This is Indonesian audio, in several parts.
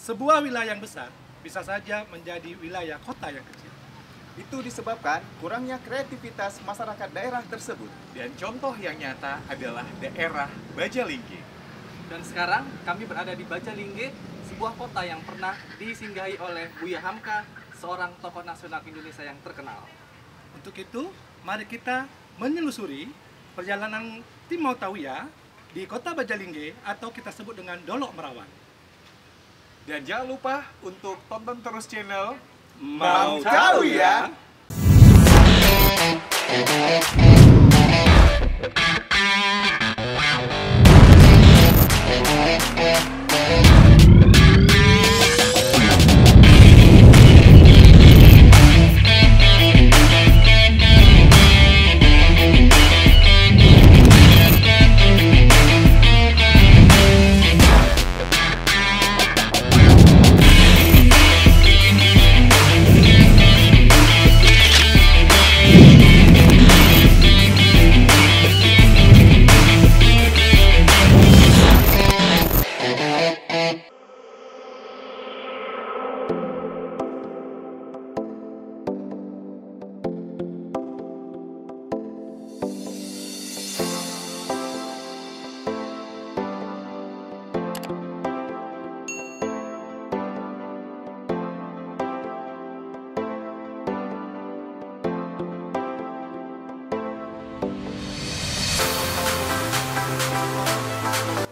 Sebuah wilayah yang besar bisa saja menjadi wilayah kota yang kecil. Itu disebabkan kurangnya kreativitas masyarakat daerah tersebut. Dan contoh yang nyata adalah daerah Bajalingge. Dan sekarang kami berada di Bajalingge, sebuah kota yang pernah disinggahi oleh Buya Hamka, seorang tokoh nasional Indonesia yang terkenal. Untuk itu, mari kita menelusuri perjalanan tim Mautawiya di kota Bajalingge atau kita sebut dengan Dolok Merawan. Dan jangan lupa untuk tonton terus channel Mau tahu ya?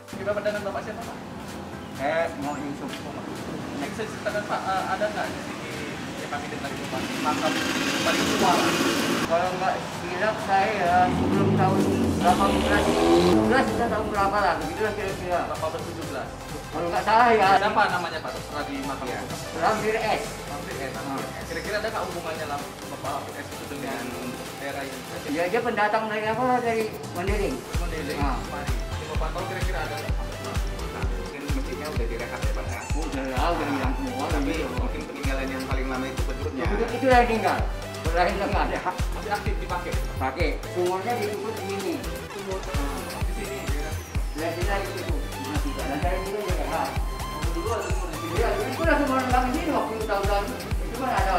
Kita berdandan Bapak siapa Pak? Mau Yusuf. Bisa ceritakan Pak, ada nggak di sini yang kami dengar itu Pak, makam paling tua? Kalau nggak silap saya sebelum tahun 18 kita tahun berapa lah, begitulah kira-kira. 1817. Kalau nggak salah ya. Siapa namanya Pak setelah di makam Ya. itu? Ramdir S. Hampir Kira-kira ada nggak hubungannya lah Bapak Hampir itu dengan daerah ini? Ya dia pendatang dari apa? Dari Mandailing. Mandailing. Ah. Mari. Bapak tahu kira-kira ada nggak? Mungkin masjidnya udah direhab ya Pak ya? Udah hilang semua. Tapi mungkin peninggalan yang paling lama itu bentuknya. Itu yang tinggal. Terakhir nggak ada. Masih aktif dipakai? Pakai. Sumurnya ditutup di sini. Sumur di sini. Dari sini itu. Dan dari sini juga ya. Dulu ada sumur di sini. Ya, itu lah sumur yang kami sini waktu tahun lalu. Itu kan ada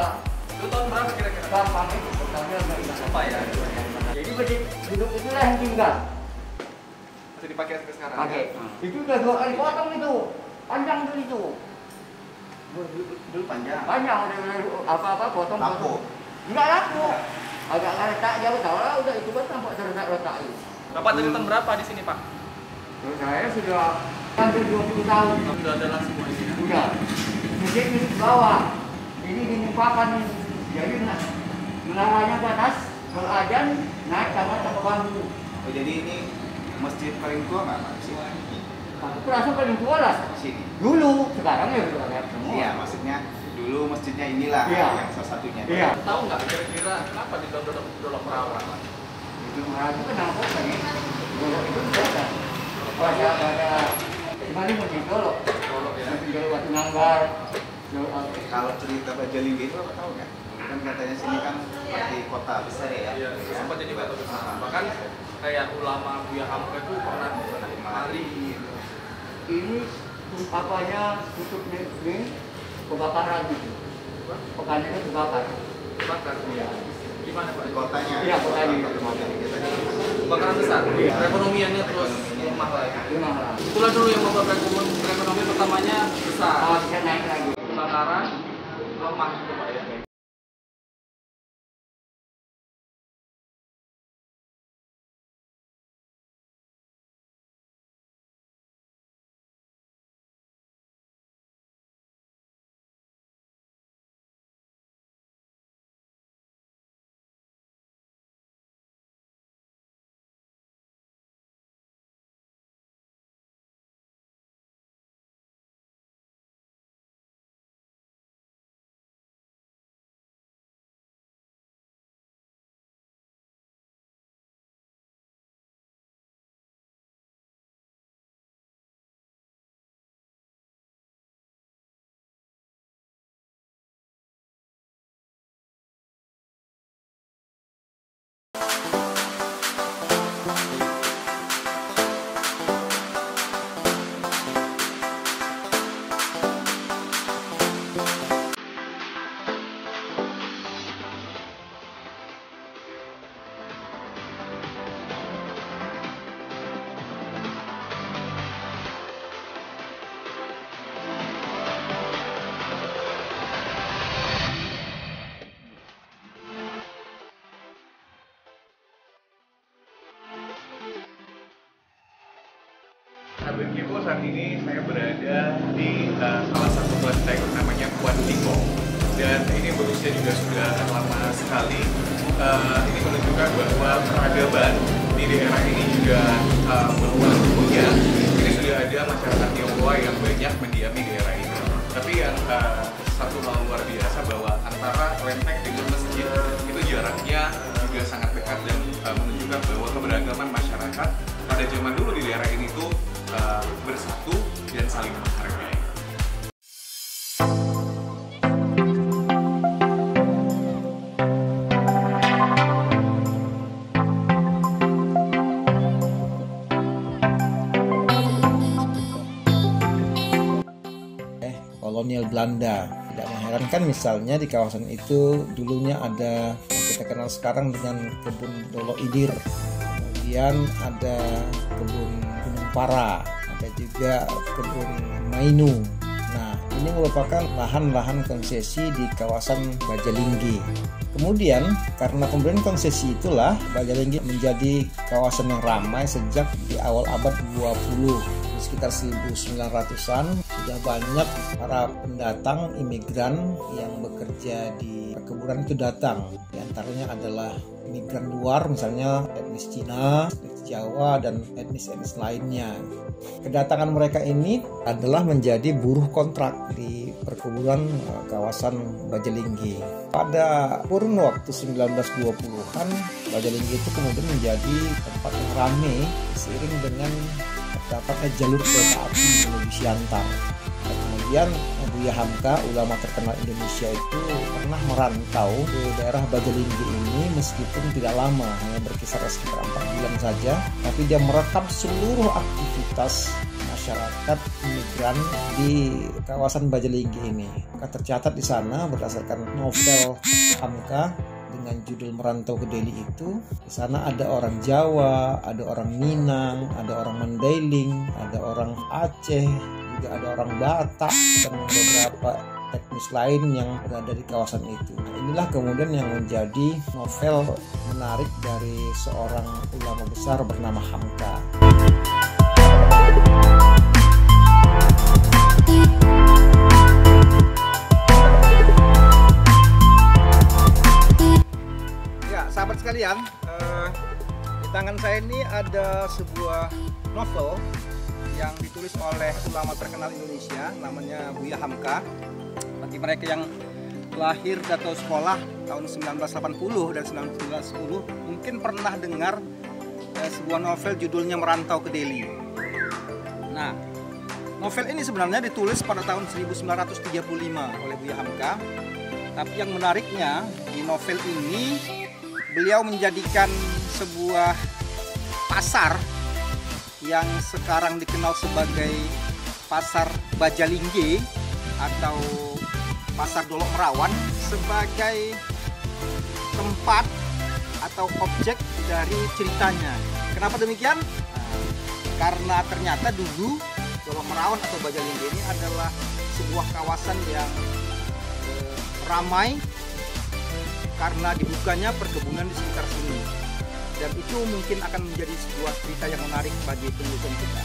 Itu tahun berapa kira-kira? gampang itu. Tahunnya nggak ingat. Apa ya? Jadi duduk itulah yang tinggal. Masih dipakai sampai sekarang? Pakai. Ya? Itu udah 2 kali potong itu. Panjang tuh itu. Dulu panjang. Panjang udah apa-apa potong. Laku. Enggak laku. Agak retak jauh tahu lah udah itu kan tampak terletak itu. Bapak dari tahun berapa di sini Pak? Terus saya sudah hampir 20 tahun. Sudah ada lah semua di sini. Udah. Masjid di bawah. Ini dinimpakan ini. Jadi menaranya ke atas. Kalau adan naik sama bambu. Oh, jadi ini masjid paling tua nggak Pak? Di sini? Aku perasaan paling tua lah. Di sini. Dulu, sekarang ya udah lihat semua. Iya, maksudnya dulu masjidnya inilah Iya. yang salah satunya. Iya. Tahu nggak kira-kira kenapa di Dolok Merawan? Itu aku kenal kok kan ya. Dolok itu biasa. Pada gimana mau di Dolok? Dolok ya. Masih Dolok Batu Nanggar. Kalau cerita Bajalingge itu apa tahu nggak? Kan katanya sini kan seperti kota besar ya. Iya, sempat jadi kota besar. Bahkan kayak ulama Buya Hamka itu pernah mari. Ini apanya tutupnya ini kebakaran gitu. Pekannya itu kebakar. Bakar. Iya. Di mana Pak? Di kotanya. Iya, kotanya. Bajalingge tadi. Kebakaran besar. Iya. Perekonomiannya terus lemah lagi. Lima lah. Itulah dulu yang membuat perekonomian pertamanya besar. Bisa naik lagi. Kebakaran lemah itu Pak ya. saat ini saya berada di salah satu kelenteng namanya Puan Tiko, dan ini berusia juga sudah lama sekali. Ini menunjukkan bahwa peradaban di daerah ini juga berubah dulunya. Ini sudah ada masyarakat Tionghoa yang banyak mendiami daerah ini. Tapi yang satu hal luar biasa bahwa antara kelenteng dengan masjid itu jaraknya juga sangat dekat, dan menunjukkan bahwa keberagaman masyarakat pada zaman dulu di daerah ini tuh bersatu dan saling menghargai. Kolonial Belanda. Tidak mengherankan misalnya di kawasan itu dulunya ada yang kita kenal sekarang dengan kebun Dolo Idir, kemudian ada kebun Gunung Para, ada juga kebun Mainu. Nah, ini merupakan lahan-lahan konsesi di kawasan Bajalinggi. Kemudian karena pemberian konsesi itulah Bajalinggi menjadi kawasan yang ramai sejak di awal abad 20. Sekitar 1900-an sudah banyak para pendatang imigran yang bekerja di perkebunan itu datang. Di antaranya adalah imigran luar, misalnya etnis Cina, etnis Jawa, dan etnis-etnis lainnya. Kedatangan mereka ini adalah menjadi buruh kontrak di perkebunan kawasan Bajalinggi. Pada kurun waktu 1920-an, Bajalinggi itu kemudian menjadi tempat yang ramai seiring dengan dapatnya jalur kereta api menuju Siantar. Dan kemudian Buya Hamka, ulama terkenal Indonesia itu pernah merantau ke daerah Bajalinggi ini meskipun tidak lama, hanya berkisar sekitar 4 bulan saja, tapi dia merekam seluruh aktivitas masyarakat imigran di kawasan Bajalinggi ini. Maka tercatat di sana berdasarkan novel Hamka dengan judul Merantau ke Deli itu, di sana ada orang Jawa, ada orang Minang, ada orang Mandailing, ada orang Aceh, juga ada orang Batak, dan beberapa etnis lain yang berada di kawasan itu. Nah, inilah kemudian yang menjadi novel menarik dari seorang ulama besar bernama Hamka. Sahabat sekalian, di tangan saya ini ada sebuah novel yang ditulis oleh ulama terkenal Indonesia, namanya Buya Hamka. Bagi mereka yang lahir atau sekolah tahun 1980 dan 1910 mungkin pernah dengar sebuah novel judulnya Merantau ke Deli. Nah, novel ini sebenarnya ditulis pada tahun 1935 oleh Buya Hamka. Tapi yang menariknya di novel ini beliau menjadikan sebuah pasar yang sekarang dikenal sebagai Pasar Bajalinggi atau Pasar Dolok Merawan sebagai tempat atau objek dari ceritanya. Kenapa demikian? Karena ternyata dulu Dolok Merawan atau Bajalinggi ini adalah sebuah kawasan yang ramai karena dibukanya perkebunan di sekitar sini, dan itu mungkin akan menjadi sebuah cerita yang menarik bagi penelusuran kita.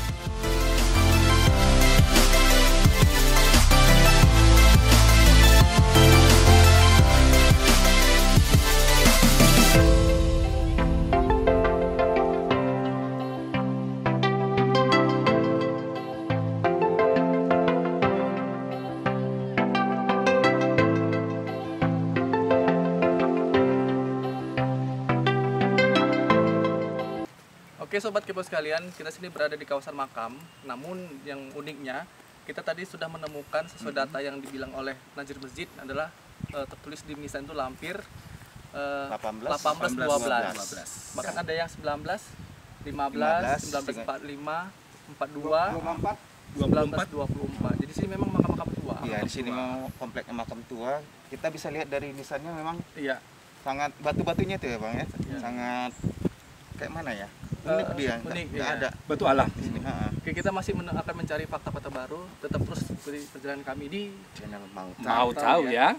Oke Sobat Kepo sekalian, kita sini berada di kawasan makam. Namun yang uniknya, kita tadi sudah menemukan sesuai data yang dibilang oleh Najir Masjid adalah tertulis di nisan itu lampir 18, 12. Bahkan ada yang 19, 15, 1945, 42, 1924. Jadi sini memang makam-makam tua. Iya, di sini memang kompleknya makam tua. Kita bisa lihat dari nisannya memang Iya. sangat batu-batunya itu ya Bang ya. Iya. Sangat kayak mana ya? Unik dia, unik, nggak iya. ada Batu alam. di sini. Oke, kita masih akan mencari fakta-fakta baru. Tetap terus ikuti perjalanan kami di Channel Mau Mau tahu ya?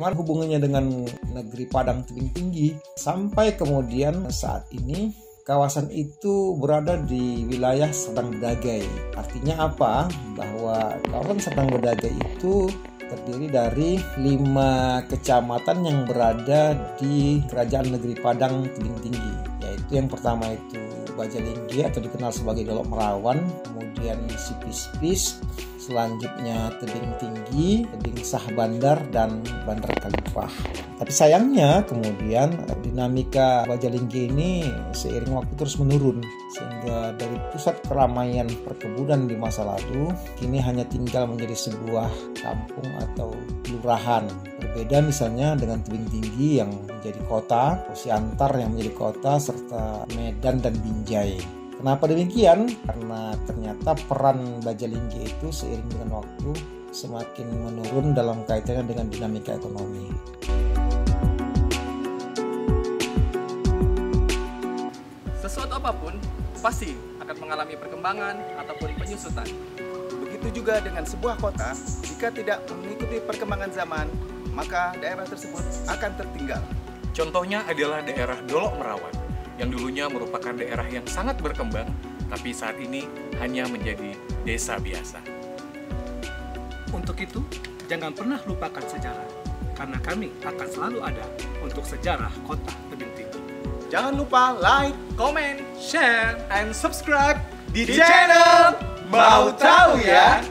bagaimana hubungannya dengan negeri Padang Tebing Tinggi, sampai kemudian saat ini kawasan itu berada di wilayah Serdang Bedagai. Artinya apa? Bahwa kawasan Serdang Bedagai itu terdiri dari 5 kecamatan yang berada di Kerajaan Negeri Padang Tebing Tinggi, yaitu yang pertama itu Bajalingge atau dikenal sebagai Dolok Merawan, kemudian Sipis-Pis, selanjutnya Tebing Tinggi, Tebing Sah Bandar, dan Bandar Kalipah. Tapi sayangnya kemudian dinamika Bajalingge ini seiring waktu terus menurun, sehingga dari pusat keramaian perkebunan di masa lalu kini hanya tinggal menjadi sebuah kampung atau kelurahan. Berbeda misalnya dengan Tebing Tinggi yang menjadi kota, Siantar yang menjadi kota, serta Medan dan Binjai. Kenapa demikian? Karena ternyata peran Bajalingge itu seiring dengan waktu semakin menurun dalam kaitannya dengan dinamika ekonomi. Sesuatu apapun pasti akan mengalami perkembangan ataupun penyusutan. Begitu juga dengan sebuah kota, jika tidak mengikuti perkembangan zaman, maka daerah tersebut akan tertinggal. Contohnya adalah daerah Dolok Merawan, yang dulunya merupakan daerah yang sangat berkembang, tapi saat ini hanya menjadi desa biasa. Untuk itu, jangan pernah lupakan sejarah, karena kami akan selalu ada untuk sejarah Kota Tebing Tinggi. Jangan lupa like, Comment, Share! and subscribe di channel Mau Tahu Ya.